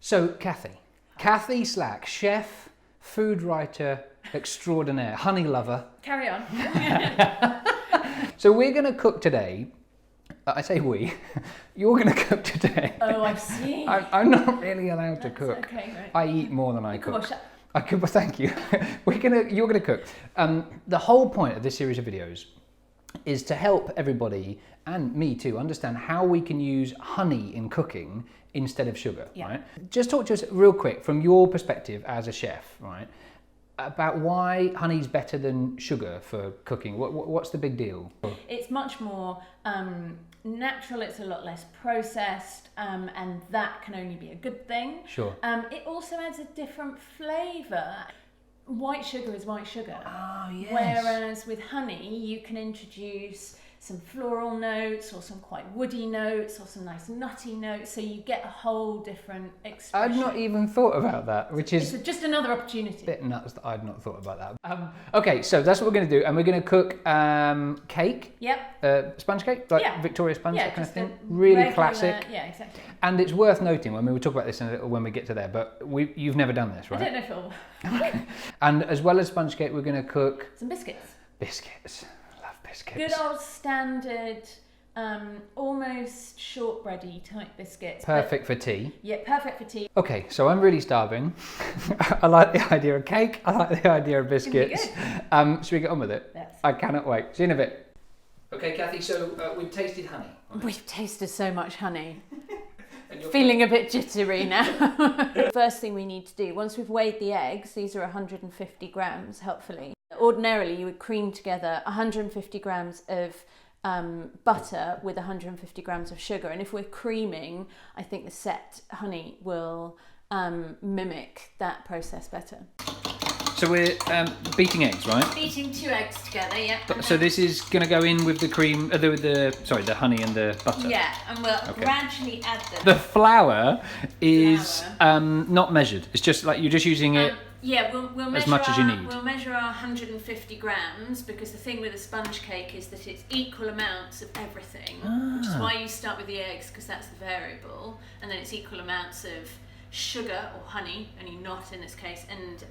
So, Kathy Slack, chef, food writer extraordinaire, honey lover. Carry on. So we're going to cook today. I say we. You're going to cook today. Oh, I see. I'm not really allowed to cook. Okay, right. I eat more than I cook. Wash up. I could, well, thank you. You're gonna cook. The whole point of this series of videos is to help everybody, and me too, understand how we can use honey in cooking instead of sugar, right? Just talk to us real quick from your perspective as a chef, right? About why honey's better than sugar for cooking. What's the big deal? It's much more natural, it's a lot less processed, and that can only be a good thing. Sure. It also adds a different flavour. White sugar is white sugar. Oh, yes. Whereas with honey, you can introduce some floral notes or some quite woody notes or some nice nutty notes, so you get a whole different expression. I'd not even thought about that, which is just another opportunity. A bit nuts that I'd not thought about that. Okay, so that's what we're going to do, and we're going to cook cake. Yep. Sponge cake, like Victoria sponge, that kind of thing. Really regular, classic. Yeah, exactly. And it's worth noting, I mean, we'll talk about this in a little when we get to there, but you've never done this, right? I don't know if it'll. Okay. And as well as sponge cake, we're going to cook some biscuits. Biscuits. Love biscuits. Good old standard, almost shortbready type biscuits. Perfect for tea. Yeah, perfect for tea. Okay, so I'm really starving. I like the idea of cake. I like the idea of biscuits. Should we get on with it? Yes. I cannot wait. See you in a bit. Okay, Kathy, so we've tasted honey. Right? We've tasted so much honey. Feeling a bit jittery now. First thing we need to do, once we've weighed the eggs, these are 150 grams, helpfully. Ordinarily, you would cream together 150 grams of butter with 150 grams of sugar. And if we're creaming, I think the set honey will mimic that process better. So we're beating eggs, right? Beating 2 eggs together, yeah. So this is going to go in with the cream, the honey and the butter. Yeah, and we'll gradually add them. The flour is not measured. It's just like you're just using it. Yeah, we'll measure as much as you need. We'll measure our 150 grams because the thing with a sponge cake is that it's equal amounts of everything, which is why you start with the eggs because that's the variable, and then it's equal amounts of sugar or honey, only not in this case, and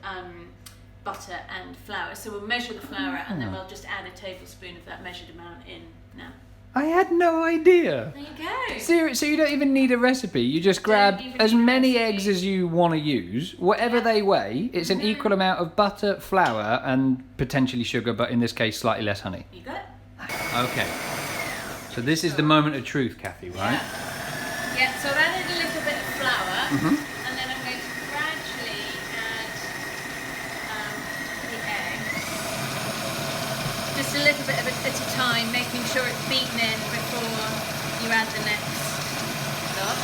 butter and flour. So we'll measure the flour and then we'll just add a tablespoon of that measured amount in now. I had no idea. There you go. So you don't even need a recipe. You just grab as many eggs as you want to use, whatever they weigh. It's an equal amount of butter, flour, and potentially sugar, but in this case, slightly less honey. You got it. Okay. So this is the moment of truth, Kathy, right? Yeah, so I've added a little bit of flour, and then I'm going to gradually add the eggs. Just a little bit of it at a time, making sure it's beaten in before you add the next lot.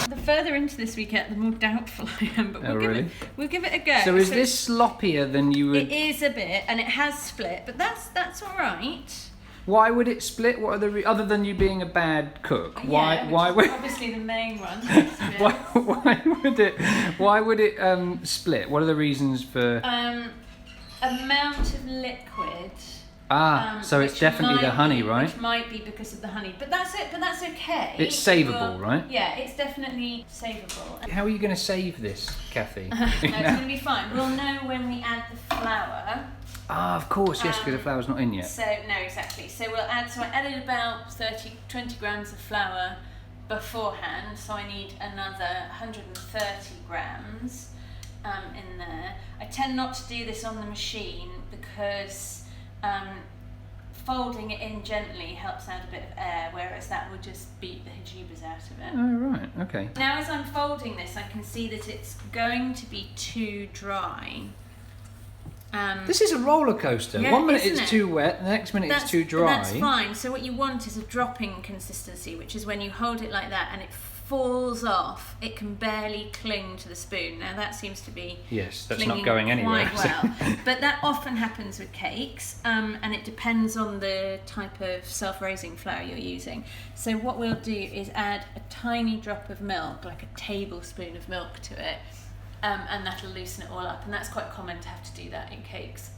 The further into this we get, the more doubtful I am, but we'll give it a go. So is this sloppier than you would... It is a bit, and it has split, but that's all right. Why would it split? What are the other than you being a bad cook? Yeah, why would obviously the main one? why would it split? What are the reasons for? Amount of liquid. So it's definitely the honey, right? Which might be because of the honey, but that's it. But that's okay. It's savable, right? Yeah, it's definitely savable. How are you going to save this, Kathy? No, it's going to be fine. We'll know when we add the flour. Of course, yes, because the flour's not in yet. So, no, exactly. So we'll add, I added about 20 grams of flour beforehand, so I need another 130 grams in there. I tend not to do this on the machine because folding it in gently helps add a bit of air, whereas that would just beat the hijibas out of it. Oh, right, okay. Now as I'm folding this, I can see that it's going to be too dry. This is a roller coaster. Yeah, 1 minute it's too wet, the next minute it's too dry. That's fine. So what you want is a dropping consistency, which is when you hold it like that and it falls off. It can barely cling to the spoon. Now that seems to be that's not going anywhere. Quite well. But that often happens with cakes, and it depends on the type of self-raising flour you're using. So what we'll do is add a tiny drop of milk, like a tablespoon of milk to it. and that'll loosen it all up. And that's quite common to have to do that in cakes.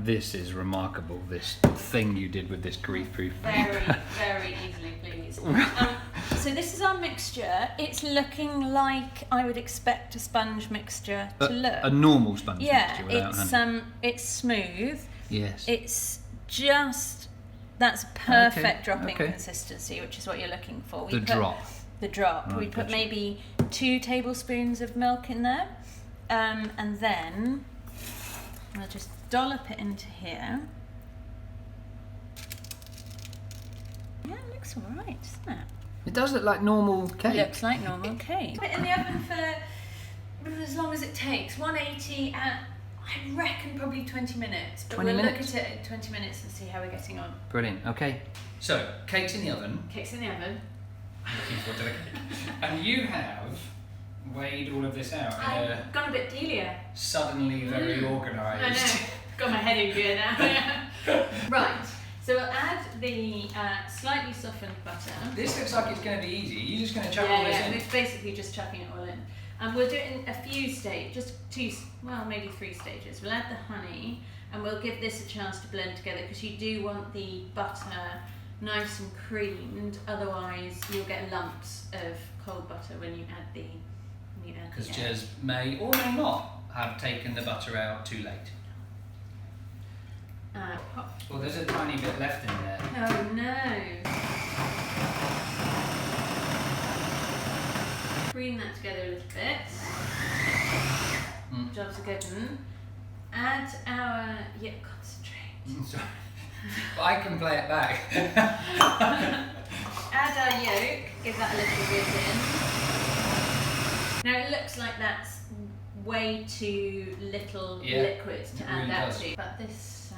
This is remarkable, this thing you did with this grief-proof paper. Very easily pleased. So this is our mixture. It's looking like I would expect a sponge mixture to look. A normal sponge mixture without honey. It's smooth. Yes. It's just, that's perfect dropping consistency, which is what you're looking for. The drop. Oh, we put maybe 2 tablespoons of milk in there, and then we'll just dollop it into here. Yeah, it looks all right, doesn't it? It does look like normal cake. It looks like normal cake. Put it in the oven for as long as it takes. 180 at, I reckon, probably 20 minutes. But we'll look at it in 20 minutes and see how we're getting on. Brilliant. Okay. So, cake's in the oven. Cake's in the oven. I'm looking forward to the cake. And you have weighed all of this out. I've gone a bit dealer. Suddenly very organised. I know. Got my head in gear now. Right. So we'll add the slightly softened butter. This looks like it's going to be easy. You're just going to chuck all this in? Yeah, it's basically just chucking it all in. And we'll do it in a few stages, just 2, well, maybe 3 stages. We'll add the honey, and we'll give this a chance to blend together, because you do want the butter nice and creamed, otherwise you'll get lumps of cold butter when you add the Because Jez may or may not have taken the butter out too late. Well, there's a tiny bit left in there. Oh no! Cream that together a little bit. Job's a good one. Add our concentrate. Sorry. But I can play it back. Add our yolk, give that a little whiz in. Now it looks like that's way too little liquid to add that to, but this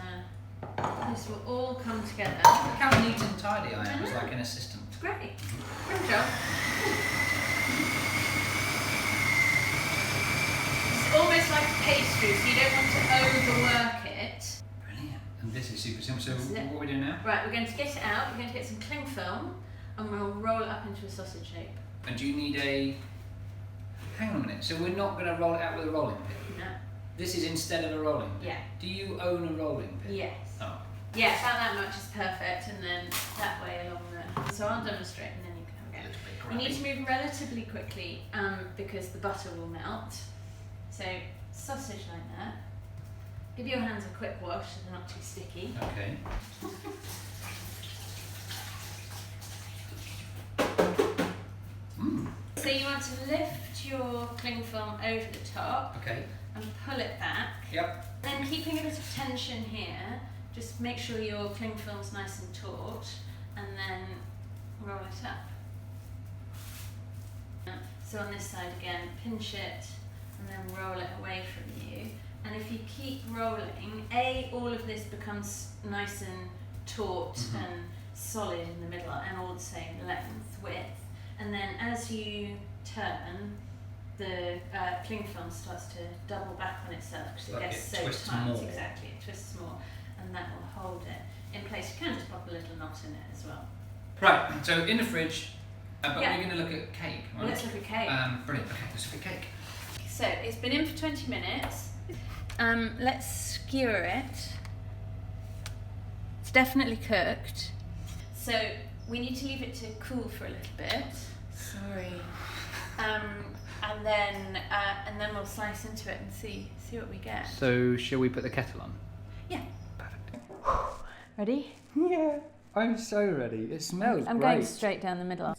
will all come together. Look how neat and tidy I am as like an assistant. It's great. Good job. It's almost like a pastry, so you don't want to overwork it. Brilliant. And this is super simple. So what are we doing now? Right, we're going to get it out. We're going to get some cling film, and we'll roll it up into a sausage shape. And do you need a... Hang on a minute. So we're not going to roll it out with a rolling pin? No. This is instead of a rolling pin? Yeah. Do you own a rolling pin? Yes. Oh. Yeah, about that much is perfect, and then that way along the... So I'll demonstrate, and then you can have a go. You need to move relatively quickly, because the butter will melt. So, sausage like that. Give your hands a quick wash so they're not too sticky. Okay. So you want to lift your cling film over the top. Okay. And pull it back. Yep. Then keeping a bit of tension here, just make sure your cling film's nice and taut, and then roll it up. So on this side again, pinch it, and then roll it away from you. And if you keep rolling, all of this becomes nice and taut and solid in the middle, and all the same length, width. And then as you turn, the cling film starts to double back on itself because it gets so tight. More. Exactly, it twists more, and that will hold it in place. You can just pop a little knot in it as well. Right, so in the fridge, but we're going to look at cake, right? Well, let's look at cake. Brilliant, okay, let's look at cake. So it's been in for 20 minutes. Let's skewer it. It's definitely cooked. So we need to leave it to cool for a little bit. Sorry. And then we'll slice into it and see what we get. So shall we put the kettle on? Yeah. Perfect. Ready? Yeah, I'm so ready. It smells I'm great. going straight down the middle.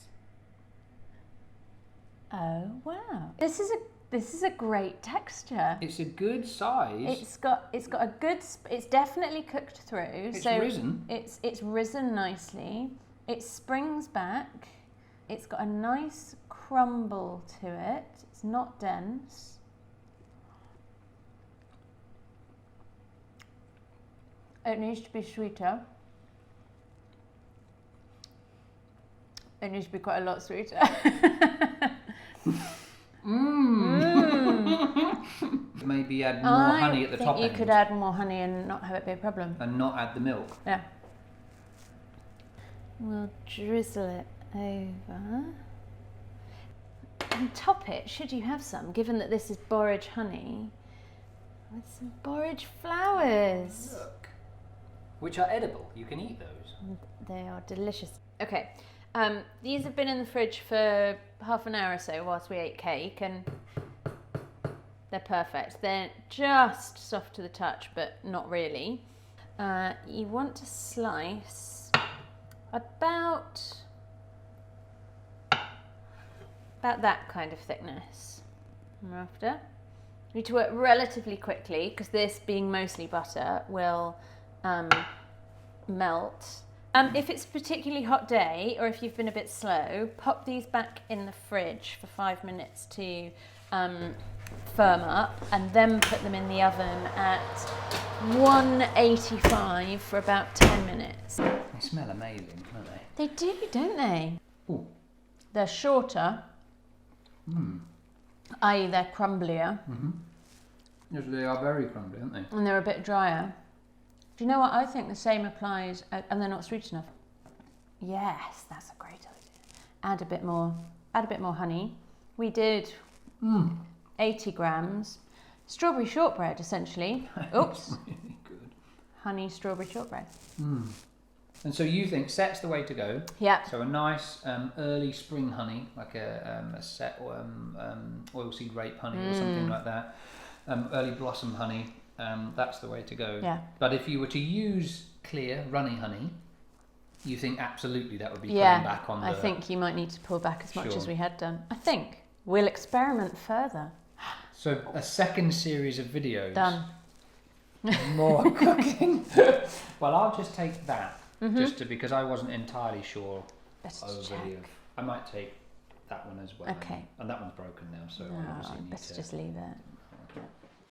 Oh wow! This is a great texture. It's a good size. It's got a good. It's definitely cooked through. It's risen. It's risen nicely. It springs back. It's got a nice crumble to it. It's not dense. It needs to be sweeter. It needs to be quite a lot sweeter. Maybe add more honey at the top end. You could add more honey and not have it be a problem. And not add the milk. Yeah. We'll drizzle it over. and top it, should you have some, given that this is borage honey, with some borage flowers. Look. Which are edible. You can eat those. They are delicious. Okay, these have been in the fridge for half an hour or so whilst we ate cake, and they're perfect. They're just soft to the touch, but not really. You want to slice about that kind of thickness. And after, you need to work relatively quickly because this, being mostly butter, will melt. If it's a particularly hot day, or if you've been a bit slow, pop these back in the fridge for 5 minutes to firm up, and then put them in the oven at 185 for about 10 minutes. They smell amazing, don't they? They do, don't they? Ooh. They're shorter, i.e. they're crumblier. Yes, they are very crumbly, aren't they? And they're a bit drier. Do you know what? I think the same applies, and they're not sweet enough. Yes, that's a great idea. Add a bit more honey. We did 80 grams. Strawberry shortbread, essentially. Oops. Really good. Honey strawberry shortbread. And so you think set's the way to go? Yeah. So a nice early spring honey, like a set oilseed rape honey or something like that. Early blossom honey. That's the way to go. Yeah. But if you were to use clear runny honey, you think absolutely that would be pulling back on the... I think you might need to pull back as much Sure. as we had done. I think we'll experiment further. So a second series of videos. Done. More cooking. Well, I'll just take that just because I wasn't entirely sure. Let's I might take that one as well. Okay. And that one's broken now, so I obviously need let's to... just leave it.